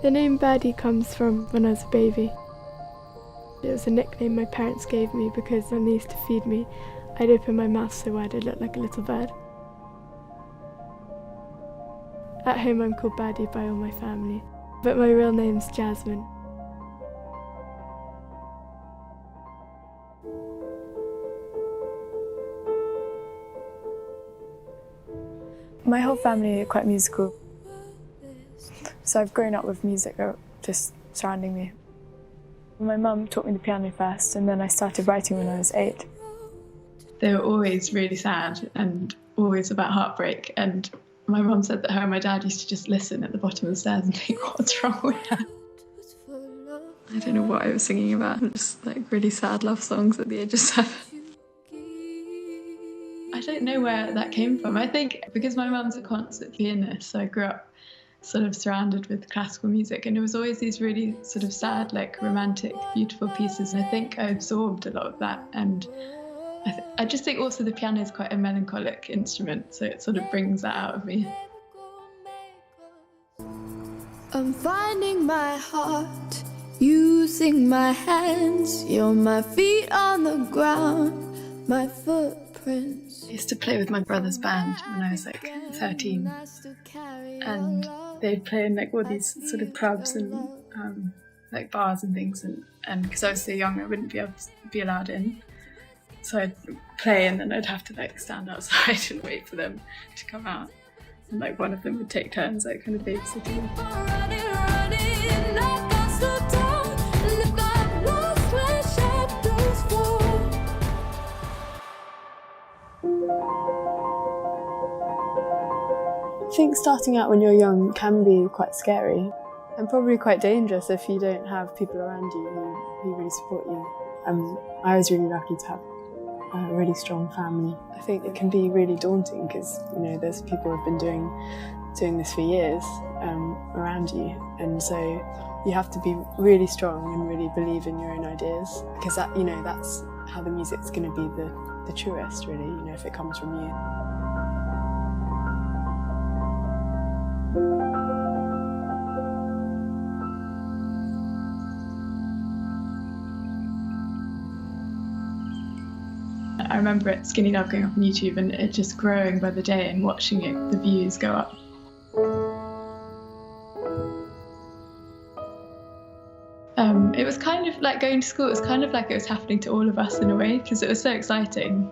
The name Birdy comes from when I was a baby. It was a nickname my parents gave me because when they used to feed me, I'd open my mouth so wide I'd look like a little bird. At home I'm called Birdy by all my family, but my real name's Jasmine. My whole family are quite musical, so I've grown up with music just surrounding me. My mum taught me the piano first, and then I started writing when I was 8. They were always really sad and always about heartbreak, and my mum said that her and my dad used to just listen at the bottom of the stairs and think, what's wrong with her? I don't know what I was singing about, just like really sad love songs at the age of 7. I don't know where that came from. I think because my mum's a concert pianist, so I grew up sort of surrounded with classical music, and it was always these really sort of sad, like romantic, beautiful pieces, and I think I absorbed a lot of that. And I just think also the piano is quite a melancholic instrument, so it sort of brings that out of me. I'm finding my heart, using my hands, you're my feet on the ground, my footprints. I used to play with my brother's band when I was like 13, and they'd play in like all these sort of clubs and like bars and things, and because I was so young I wouldn't be able to be allowed in, so I'd play and then I'd have to like stand outside and wait for them to come out, and like one of them would take turns like kind of babysitting. I think starting out when you're young can be quite scary and probably quite dangerous if you don't have people around you who really support you. I was really lucky to have a really strong family. I think it can be really daunting because, you know, there's people who've been doing this for years around you, and so you have to be really strong and really believe in your own ideas, because that, you know, that's how the music's going to be the truest, really, you know, if it comes from you. I remember at Skinny Love going up on YouTube and it just growing by the day and watching it, the views go up. It was kind of like going to school, it was kind of like it was happening to all of us in a way, because it was so exciting.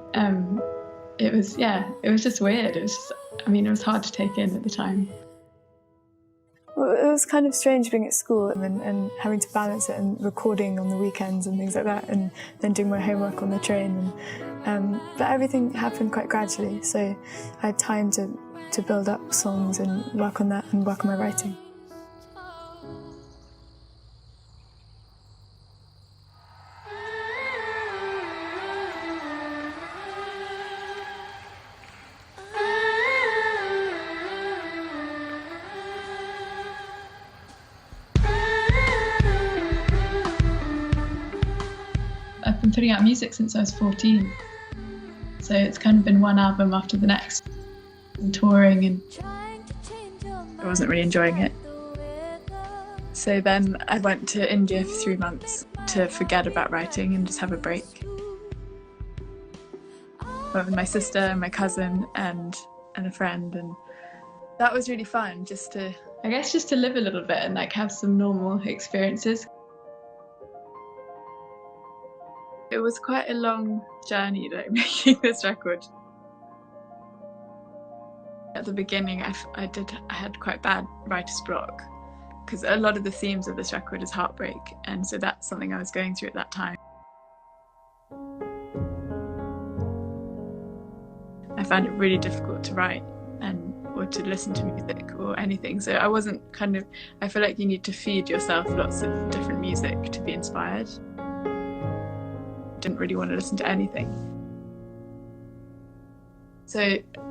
It was just weird. It was just, it was hard to take in at the time. Well, it was kind of strange being at school and having to balance it and recording on the weekends and things like that, and then doing my homework on the train. But everything happened quite gradually, so I had time to build up songs and work on that and work on my writing. I've been putting out music since I was 14, so it's kind of been one album after the next, and touring, and I wasn't really enjoying it. So then I went to India for 3 months to forget about writing and just have a break. I went with my sister and my cousin and a friend, and that was really fun, just to live a little bit and like have some normal experiences. It was quite a long journey, like, making this record. At the beginning, I had quite bad writer's block, because a lot of the themes of this record is heartbreak, and so that's something I was going through at that time. I found it really difficult to write or to listen to music or anything, so I feel like you need to feed yourself lots of different music to be inspired. Didn't really want to listen to anything. So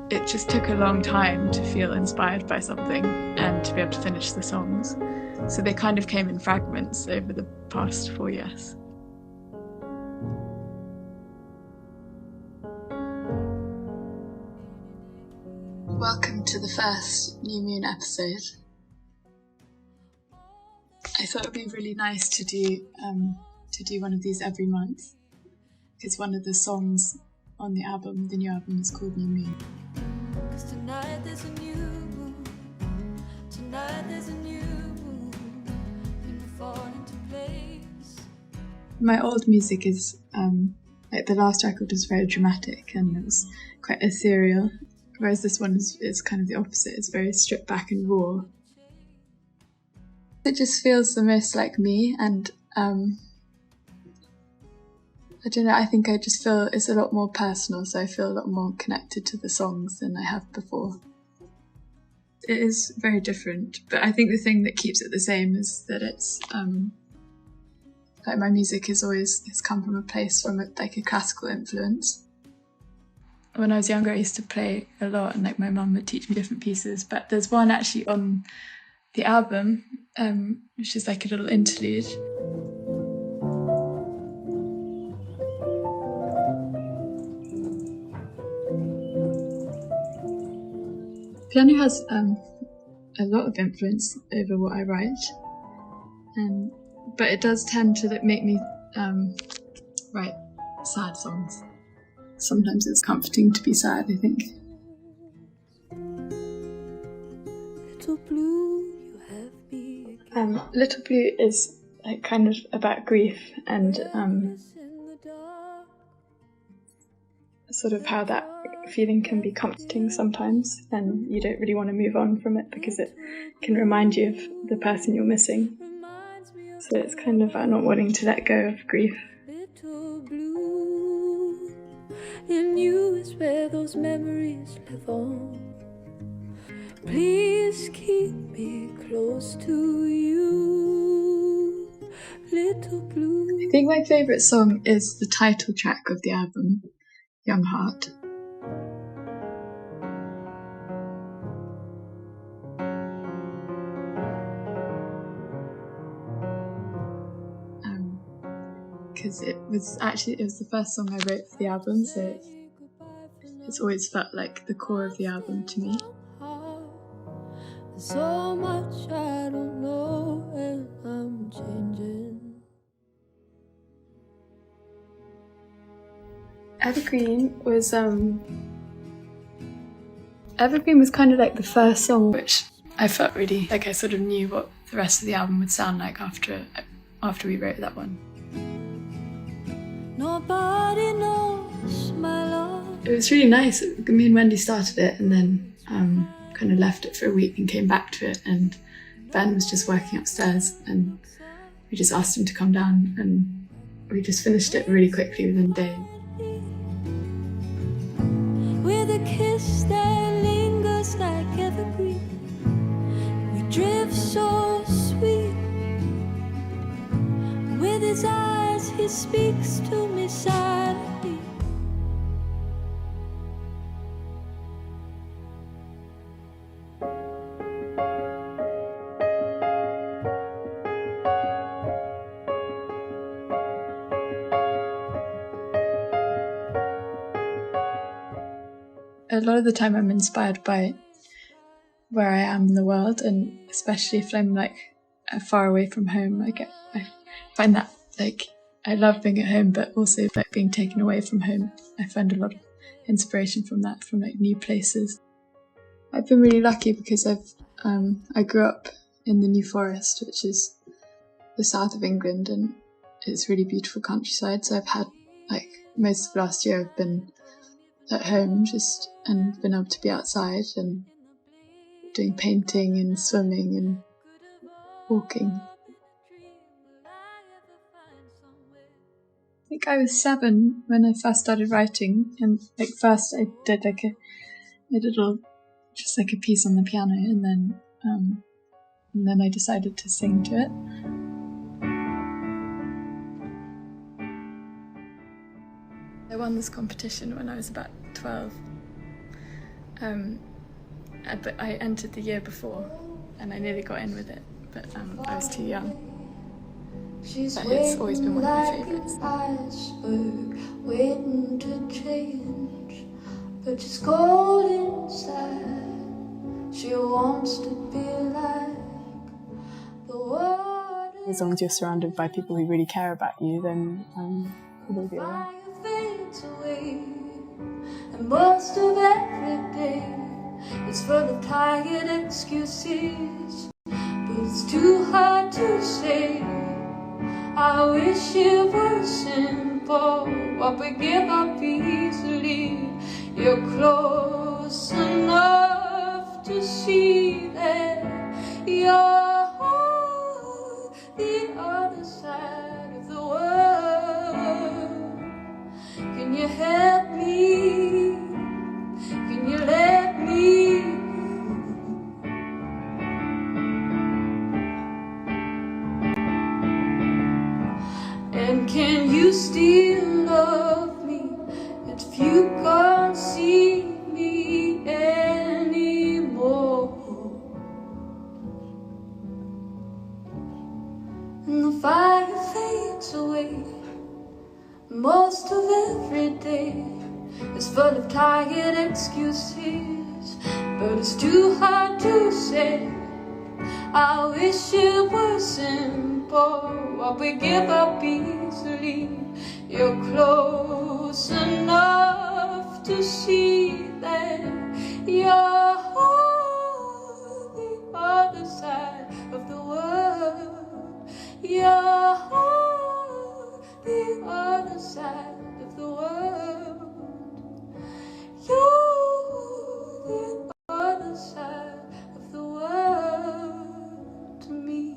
it just took a long time to feel inspired by something and to be able to finish the songs. So they kind of came in fragments over the past 4 years. Welcome to the first New Moon episode. I thought it would be really nice to do one of these every month, because one of the songs on the new album is called New Moon. 'Cause tonight there's a new moon. Tonight there's a new moon. And we fall into place. My old music is like the last record was very dramatic and it was quite ethereal, whereas this one is kind of the opposite. It's very stripped back and raw. It just feels the most like me, and I don't know, I think I just feel it's a lot more personal, so I feel a lot more connected to the songs than I have before. It is very different, but I think the thing that keeps it the same is that it's like my music has come from a place from like a classical influence. When I was younger, I used to play a lot, and like my mum would teach me different pieces, but there's one actually on the album, which is like a little interlude. Piano has a lot of influence over what I write, but it does tend to make me write sad songs. Sometimes it's comforting to be sad, I think. Little Blue, you have me again. Little Blue is like kind of about grief and sort of how that feeling can be comforting sometimes, and you don't really want to move on from it because it can remind you of the person you're missing. So it's kind of about not wanting to let go of grief. Little Blue, in you is where those memories live on. Please keep me close to you, Little Blue. I think my favourite song is the title track of the album, Young Heart. Because it was the first song I wrote for the album, so it's always felt like the core of the album to me. So much I don't know, and I'm changing. Evergreen was kind of like the first song which I felt really like I sort of knew what the rest of the album would sound like after we wrote that one. Nobody knows my love. It was really nice. Me and Wendy started it and then kind of left it for a week and came back to it, and Ben was just working upstairs and we just asked him to come down and we just finished it really quickly within a day. With a kiss that lingers like evergreen, we drift so sweet. With his eyes he speaks to me silently. A lot of the time I'm inspired by where I am in the world, and especially if I'm like far away from home, I find that like I love being at home, but also like being taken away from home. I find a lot of inspiration from that, from like new places. I've been really lucky because I grew up in the New Forest, which is the south of England, and it's really beautiful countryside. So I've had like most of last year I've been at home and been able to be outside and doing painting and swimming and walking. I think I was 7 when I first started writing, and like first I did like a piece on the piano, and then I decided to sing to it. I won this competition when I was about 12, but I entered the year before and I nearly got in with it, but I was too young. But it's always been one of my favourites. Iceberg waiting to change, but she's cold inside. She wants to be like the water. As long as you're surrounded by people who really care about you, then you'll be alright. And most of every day is full of tired excuses, but it's too hard to say. I wish it was simple, but we give up easily. You're close enough to see that you're on the other side of the world. Can you help me? Can you let me? And can you still love me if you can't see me anymore? And the fire fades away. Most of every day is full of tired excuses, but it's too hard to say. I wish it was simple, but we give up easily. You're close enough to see that you're on the other side of the world. You're on the other side of the world. You're the other side of the world to me.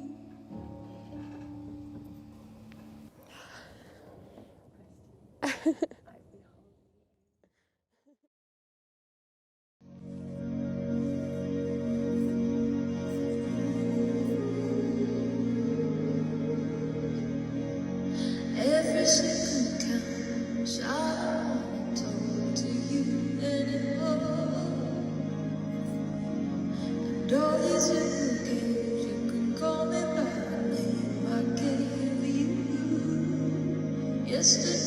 Every second counts. I wanna talk to you anymore. And all these little games, you can call me by the name I gave you yesterday.